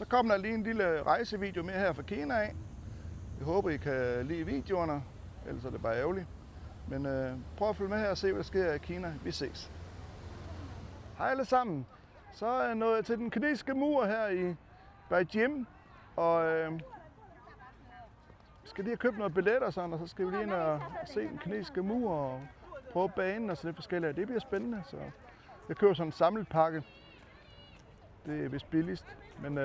Så kom der lige en lille rejsevideo med her fra Kina af. Jeg håber, I kan lide videoerne, ellers er det bare ærgerligt. Men prøv at følge med her og se, hvad der sker i Kina. Vi ses. Hej alle sammen. Så er jeg nået til den kinesiske mur her i Beijing. Og skal lige have købt noget billetter og sådan, og så skal vi lige ind og se den kinesiske mur og prøve banen og sådan lidt forskelligt. Det bliver spændende, så jeg køber sådan en samlet pakke. Det er vist billigst, men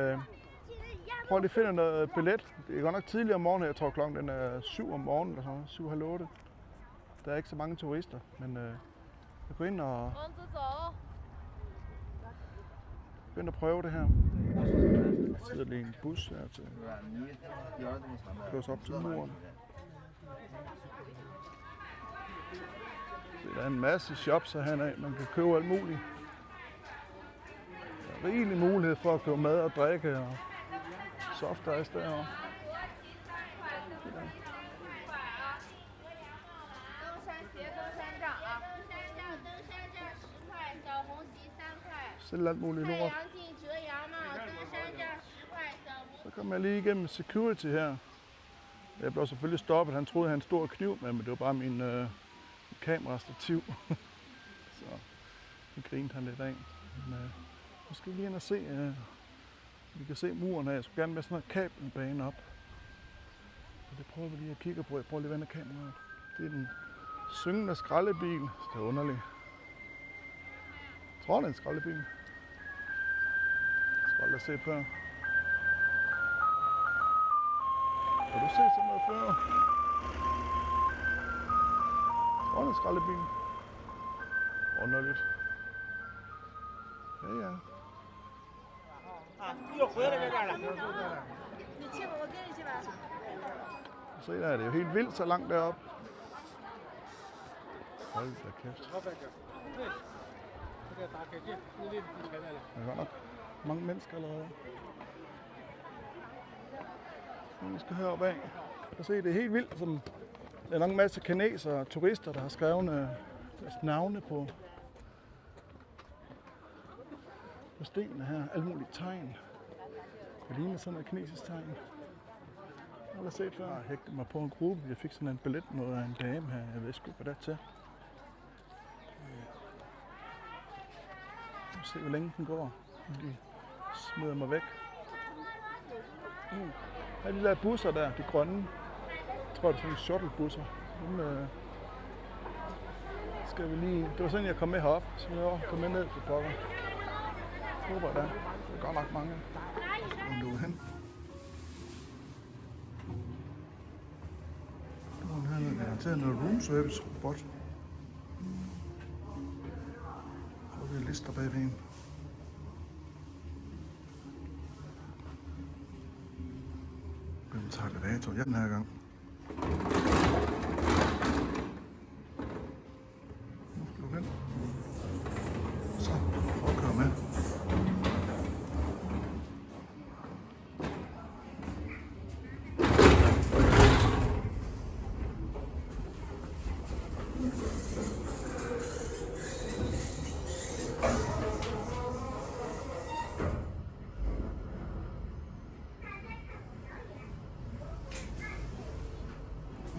prøv lige at finde noget billet. Det er godt nok tidligere om morgenen, jeg tror klokken den er 7 om morgenen eller sådan 7, halv 8. Der er ikke så mange turister, men jeg går ind og prøve det her. Jeg sidder lige i en bus her til køres op til muren. Der er en masse shops herhen af, man kan købe alt muligt. Der er rigelig mulighed for at købe mad og drikke og soft ice derovre. Selv alt muligt lort. Så kom jeg lige igennem security her. Jeg blev selvfølgelig stoppet. Han troede, han havde en stor kniv med, men det var bare min kamerastativ. Så det grinte han lidt af. Men, nu skal vi lige ind og se, vi kan se muren her. Jeg skulle gerne med sådan noget kabelbane op. Så det prøver vi lige at kigge på. Jeg prøver lige at vende kameraet. Det er den syngende skraldebil. Det er underligt. Jeg tror, det er en skraldebil. Jeg skal aldrig se før. Har du set sådan noget før? Jeg tror, det er en skraldebil. Underligt. Ja, ja. Se der, det er jo helt vildt så langt deroppe. Hold da kæft. Der er godt nok mange mennesker allerede. Vi skal heroppe af. Jeg kan se, det er helt vildt. Der er nok en masse kinesere og turister, der har skrevet deres navne på stenene her. Alle mulige tegn. Det ligner sådan et kinesisk tegn. Jeg har set før. Jeg hægtede mig på en gruppe. Jeg fik sådan en billet med en dame her. Jeg ved sgu, hvad det er til. Vi se, hvor længe den går. De smider mig væk. Her er de der busser der, de grønne. Jeg tror, det er sådan en shuttlebusser. Dem skal vi lige... Det var sådan, jeg kom med herop. Så jeg kom med ned til pokker. Jeg håber, der er godt nok mange. Hvor du er hen. Her er garanteret noget room service robot. Og vi lister bagved en. Hvem tager elevator? Ja, den her gang. Nu skal du hen. Så, prøv at køre med.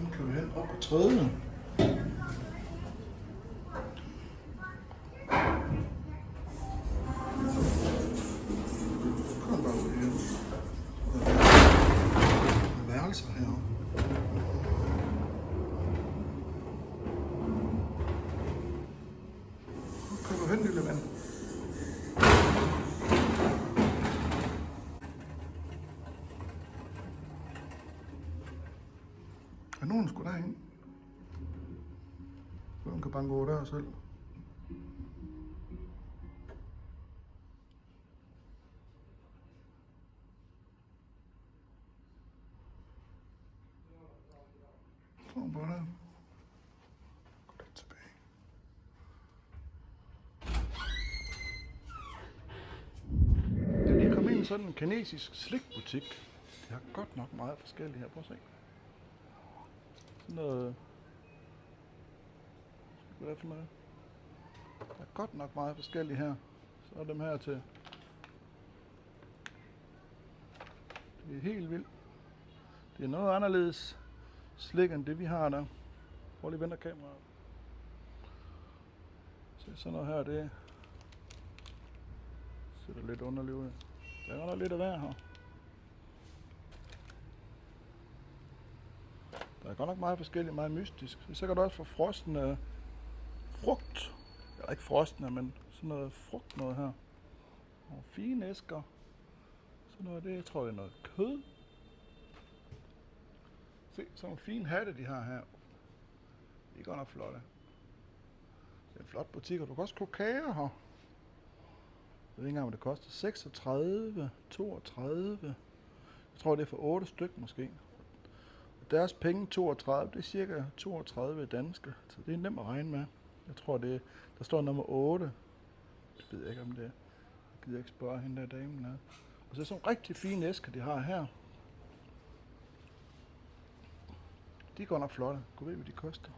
Nu kan vi hen op på tredje. Kom bare ud igen. Der er værelser heroppe. Nu kan du hen, lille mand. Er nogen sgu derhen? Hvem kan bare gå der selv? Kom bare der. Gå lidt tilbage. Jeg er lige kommet ind i sådan en kinesisk slikbutik. De har godt nok meget forskelligt her. Prøv at se. Sådan noget... Hvad er det for noget? Der er godt nok meget forskelligt her. Så er dem her til Det er helt vildt. Det er noget anderledes slik end det vi har der. Prøv lige at vente kameraet. Se sådan noget her, det ser da lidt underligt ud. Der er godt lidt af hver her. Der er godt nok meget forskelligt, meget mystisk. Så kan du også få frosne frugt. Eller ikke frosne, men sådan noget frugt noget her. Og fine æsker. Sådan noget af det, jeg tror det er noget kød. Se, sådan nogle fine hatte de har her. De er godt nok flotte. Det er en flot butik, og du kan også købe kager her. Jeg ved ikke engang, hvad det koster. 36, 32. Jeg tror, det er for 8 styk måske. Og deres penge 32, det er cirka 32 danske. Så det er nemt at regne med. Jeg tror, der står nummer 8. Det ved jeg ikke, om det er. Jeg gider ikke spørge hende der damen her. Og så er sådan rigtig fine æsker, de har her. De er godt nok flotte. Gå ved, hvad de koster.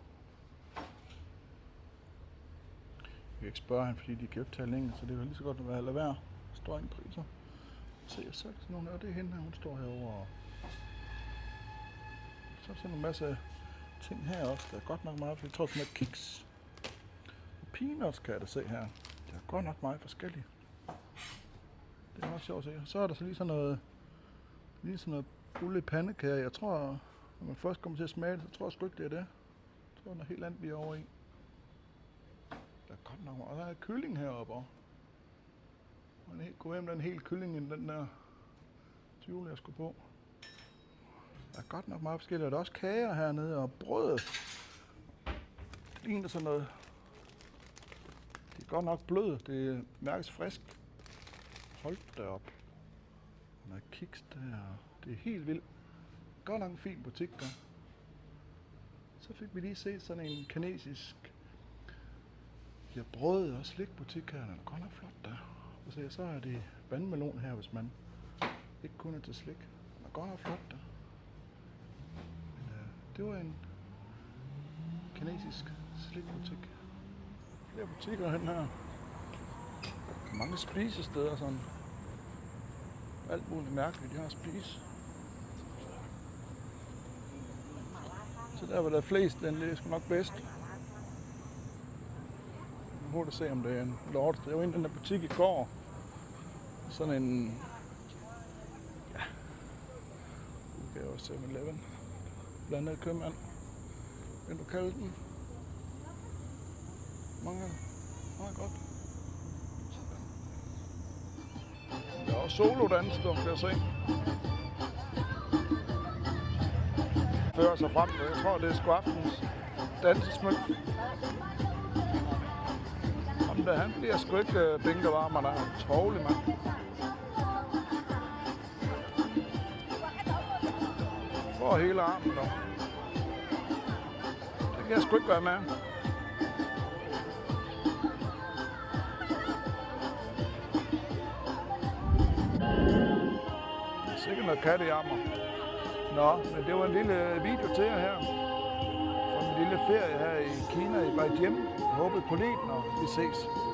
Jeg kan ikke spørge hende, fordi de kan ikke tale engelsk, så det kan lige så godt være lade være. Der står ingen priser. Se, jeg sagde sådan nogle, og det er hende her, hun står herovre. Så er der sådan en masse ting her også. Der er godt nok meget, jeg tror sådan noget kiks. Og peanuts kan jeg da se her. Det er godt nok meget forskellige. Det er også sjovt at se. Så er der så lige sådan noget bulle pandekager. Jeg tror, når man først kommer til at smage det, så tror jeg sgu ikke, det er det. Jeg tror, det er helt andet, vi er over i. Der er godt nok meget. Og der er kylling heroppe også. Og en helt god hjem, den helt kylling i den der tvivl, jeg skulle på. Der er godt nok meget forskelligt. Der er også kager hernede og brød. Det ligner sådan noget. Det er godt nok blød. Det mærkes frisk. Hold da op. Der er kiks der. Det er helt vildt. Godt nok en fin butik der. Så fik vi lige set sådan en kinesisk brød og slikbutik her. Den er godt nok flot der. Og så er det vandmelon her, hvis man ikke kun er til slik. Den er godt nok flot der. Men det var en kinesisk slikbutik. Flere butikker hen her. Mange spisesteder sådan. Alt muligt mærkeligt, de har at spise. Så der var der flest, den er sgu nok bedst. Jeg må se, om det er en lort. Jeg var inde i den der butik i går. Sådan en... Ja... udgave af 7-Eleven. Blandet købmand. Vil du kalde den? Meget godt. Der er også solodans, du kan se. Fører sig frem. Jeg tror, det er sgu aftens dansesmyk. Han bliver sgu ikke bænkevarmer, der er trovlig, mand. For hele armen, dog. Det kan jeg sgu ikke være med. Det er sikkert noget kattejammer. Nå, men det var en lille video til jer her. Fra min lille ferie her i Kina i Beijing. Jeg håber, I kunne lide den, og vi ses.